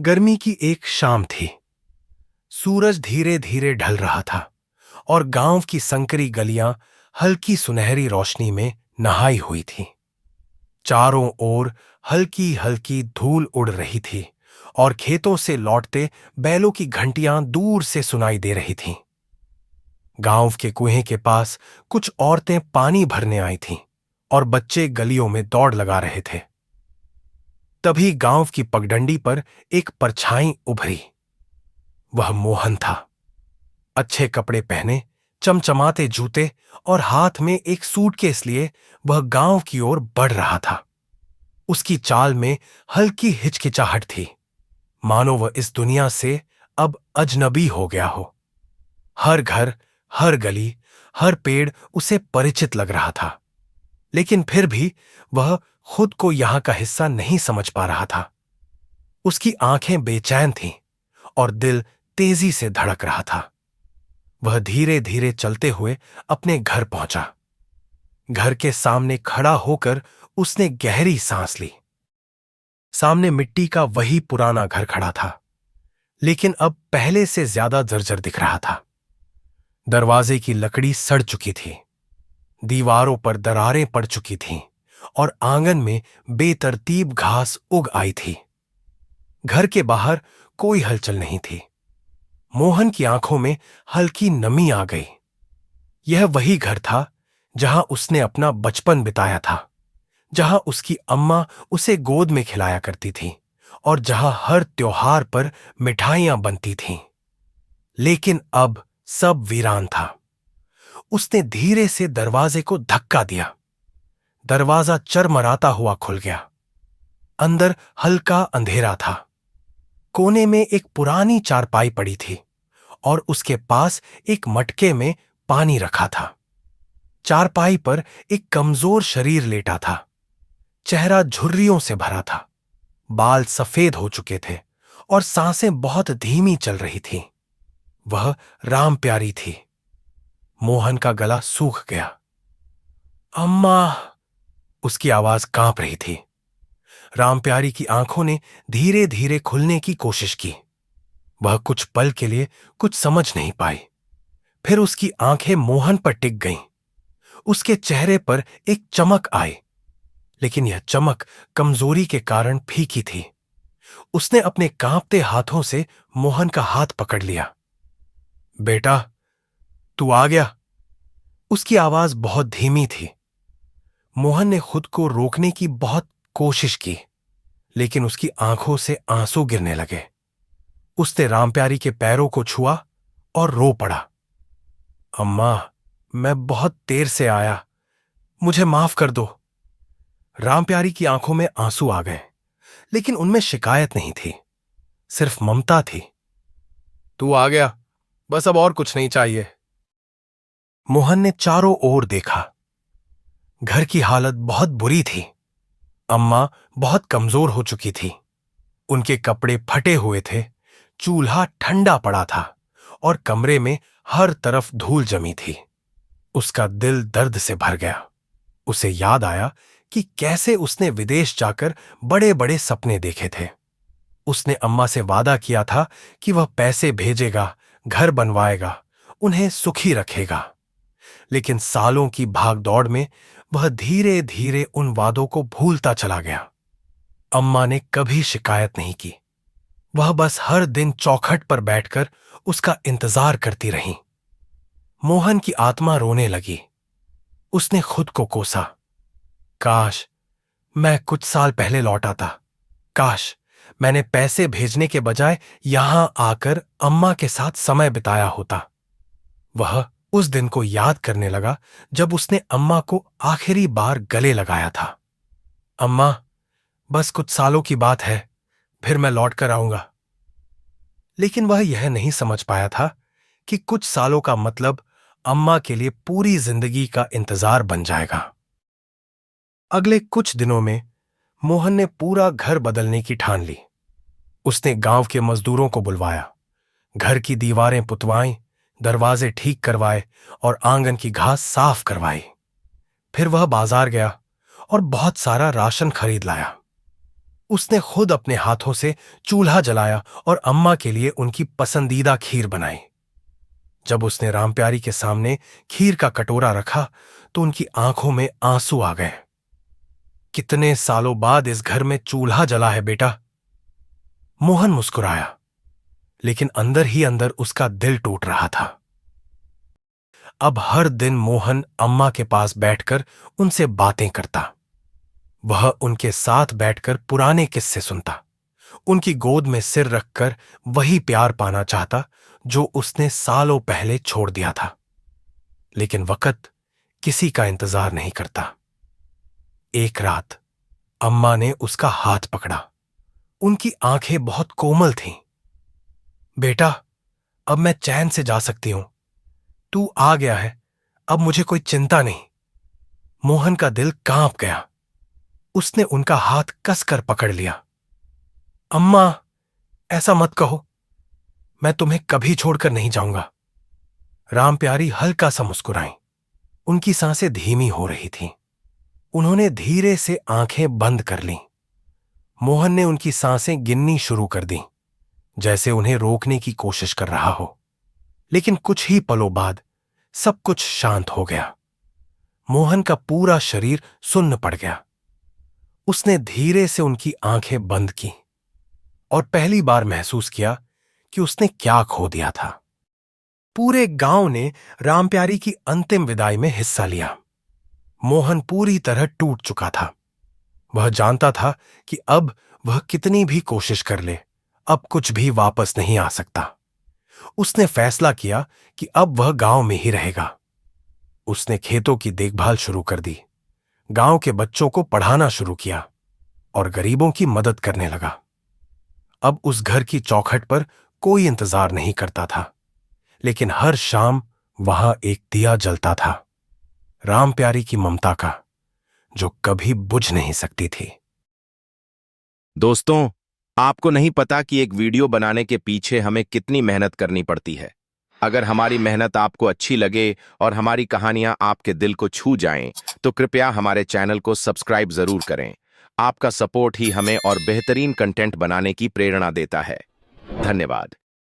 गर्मी की एक शाम थी। सूरज धीरे धीरे ढल रहा था और गांव की संकरी गलियां हल्की सुनहरी रोशनी में नहाई हुई थीं। चारों ओर हल्की हल्की धूल उड़ रही थी और खेतों से लौटते बैलों की घंटियां दूर से सुनाई दे रही थीं। गांव के कुएं के पास कुछ औरतें पानी भरने आई थीं और बच्चे गलियों में दौड़ लगा रहे थे। तभी गांव की पगडंडी पर एक परछाई उभरी। वह मोहन था। अच्छे कपड़े पहने, चमचमाते जूते और हाथ में एक सूटकेस लिए वह गांव की ओर बढ़ रहा था। उसकी चाल में हल्की हिचकिचाहट थी, मानो वह इस दुनिया से अब अजनबी हो गया हो। हर घर, हर गली, हर पेड़ उसे परिचित लग रहा था, लेकिन फिर भी वह खुद को यहां का हिस्सा नहीं समझ पा रहा था। उसकी आंखें बेचैन थीं और दिल तेजी से धड़क रहा था। वह धीरे धीरे चलते हुए अपने घर पहुंचा। घर के सामने खड़ा होकर उसने गहरी सांस ली। सामने मिट्टी का वही पुराना घर खड़ा था, लेकिन अब पहले से ज्यादा जर्जर दिख रहा था। दरवाजे की लकड़ी सड़ चुकी थी, दीवारों पर दरारें पड़ चुकी थीं और आंगन में बेतरतीब घास उग आई थी। घर के बाहर कोई हलचल नहीं थी। मोहन की आंखों में हल्की नमी आ गई। यह वही घर था जहां उसने अपना बचपन बिताया था, जहां उसकी अम्मा उसे गोद में खिलाया करती थी और जहां हर त्योहार पर मिठाइयां बनती थीं। लेकिन अब सब वीरान था। उसने धीरे से दरवाजे को धक्का दिया। दरवाजा चरमराता हुआ खुल गया। अंदर हल्का अंधेरा था। कोने में एक पुरानी चारपाई पड़ी थी और उसके पास एक मटके में पानी रखा था। चारपाई पर एक कमजोर शरीर लेटा था। चेहरा झुर्रियों से भरा था, बाल सफेद हो चुके थे और सांसें बहुत धीमी चल रही थीं। वह राम प्यारी थी। मोहन का गला सूख गया। अम्मा! उसकी आवाज कांप रही थी। राम प्यारी की आंखों ने धीरे धीरे खुलने की कोशिश की। वह कुछ पल के लिए कुछ समझ नहीं पाई। फिर उसकी आंखें मोहन पर टिक गईं। उसके चेहरे पर एक चमक आई, लेकिन यह चमक कमजोरी के कारण फीकी थी। उसने अपने कांपते हाथों से मोहन का हाथ पकड़ लिया। बेटा, तू आ गया। उसकी आवाज बहुत धीमी थी। मोहन ने खुद को रोकने की बहुत कोशिश की, लेकिन उसकी आंखों से आंसू गिरने लगे। उसने रामप्यारी के पैरों को छुआ और रो पड़ा। अम्मा, मैं बहुत देर से आया, मुझे माफ कर दो। रामप्यारी की आंखों में आंसू आ गए, लेकिन उनमें शिकायत नहीं थी, सिर्फ ममता थी। तू आ गया, बस अब और कुछ नहीं चाहिए। मोहन ने चारों ओर देखा। घर की हालत बहुत बुरी थी। अम्मा बहुत कमजोर हो चुकी थी। उनके कपड़े फटे हुए थे, चूल्हा ठंडा पड़ा था और कमरे में हर तरफ धूल जमी थी। उसका दिल दर्द से भर गया। उसे याद आया कि कैसे उसने विदेश जाकर बड़े बड़े सपने देखे थे। उसने अम्मा से वादा किया था कि वह पैसे भेजेगा, घर बनवाएगा, उन्हें सुखी रखेगा। लेकिन सालों की भागदौड़ में वह धीरे धीरे उन वादों को भूलता चला गया। अम्मा ने कभी शिकायत नहीं की। वह बस हर दिन चौखट पर बैठकर उसका इंतजार करती रही। मोहन की आत्मा रोने लगी। उसने खुद को कोसा। काश मैं कुछ साल पहले लौट आता। काश मैंने पैसे भेजने के बजाय यहां आकर अम्मा के साथ समय बिताया होता। वह उस दिन को याद करने लगा जब उसने अम्मा को आखिरी बार गले लगाया था। अम्मा, बस कुछ सालों की बात है, फिर मैं लौट कर आऊंगा। लेकिन वह यह नहीं समझ पाया था कि कुछ सालों का मतलब अम्मा के लिए पूरी जिंदगी का इंतजार बन जाएगा। अगले कुछ दिनों में मोहन ने पूरा घर बदलने की ठान ली। उसने गांव के मजदूरों को बुलवाया, घर की दीवारें पुतवाईं, दरवाजे ठीक करवाए और आंगन की घास साफ करवाई। फिर वह बाजार गया और बहुत सारा राशन खरीद लाया। उसने खुद अपने हाथों से चूल्हा जलाया और अम्मा के लिए उनकी पसंदीदा खीर बनाई। जब उसने रामप्यारी के सामने खीर का कटोरा रखा तो उनकी आंखों में आंसू आ गए। कितने सालों बाद इस घर में चूल्हा जला है बेटा। मोहन मुस्कुराया, लेकिन अंदर ही अंदर उसका दिल टूट रहा था। अब हर दिन मोहन अम्मा के पास बैठकर उनसे बातें करता। वह उनके साथ बैठकर पुराने किस्से सुनता, उनकी गोद में सिर रखकर वही प्यार पाना चाहता जो उसने सालों पहले छोड़ दिया था। लेकिन वक्त किसी का इंतजार नहीं करता। एक रात अम्मा ने उसका हाथ पकड़ा। उनकी आंखें बहुत कोमल थीं। बेटा, अब मैं चैन से जा सकती हूं। तू आ गया है, अब मुझे कोई चिंता नहीं। मोहन का दिल कांप गया। उसने उनका हाथ कसकर पकड़ लिया। अम्मा, ऐसा मत कहो। मैं तुम्हें कभी छोड़कर नहीं जाऊंगा। रामप्यारी हल्का सा मुस्कुराई। उनकी सांसें धीमी हो रही थीं। उन्होंने धीरे से आंखें बंद कर लीं। मोहन ने उनकी सांसें गिननी शुरू कर दी, जैसे उन्हें रोकने की कोशिश कर रहा हो। लेकिन कुछ ही पलों बाद सब कुछ शांत हो गया। मोहन का पूरा शरीर सुन्न पड़ गया। उसने धीरे से उनकी आंखें बंद की और पहली बार महसूस किया कि उसने क्या खो दिया था। पूरे गांव ने रामप्यारी की अंतिम विदाई में हिस्सा लिया। मोहन पूरी तरह टूट चुका था। वह जानता था कि अब वह कितनी भी कोशिश कर ले, अब कुछ भी वापस नहीं आ सकता। उसने फैसला किया कि अब वह गांव में ही रहेगा। उसने खेतों की देखभाल शुरू कर दी, गांव के बच्चों को पढ़ाना शुरू किया और गरीबों की मदद करने लगा। अब उस घर की चौखट पर कोई इंतजार नहीं करता था, लेकिन हर शाम वहां एक दिया जलता था, रामप्यारी की ममता का, जो कभी बुझ नहीं सकती थी। दोस्तों, आपको नहीं पता कि एक वीडियो बनाने के पीछे हमें कितनी मेहनत करनी पड़ती है। अगर हमारी मेहनत आपको अच्छी लगे और हमारी कहानियां आपके दिल को छू जाएं, तो कृपया हमारे चैनल को सब्सक्राइब जरूर करें। आपका सपोर्ट ही हमें और बेहतरीन कंटेंट बनाने की प्रेरणा देता है। धन्यवाद।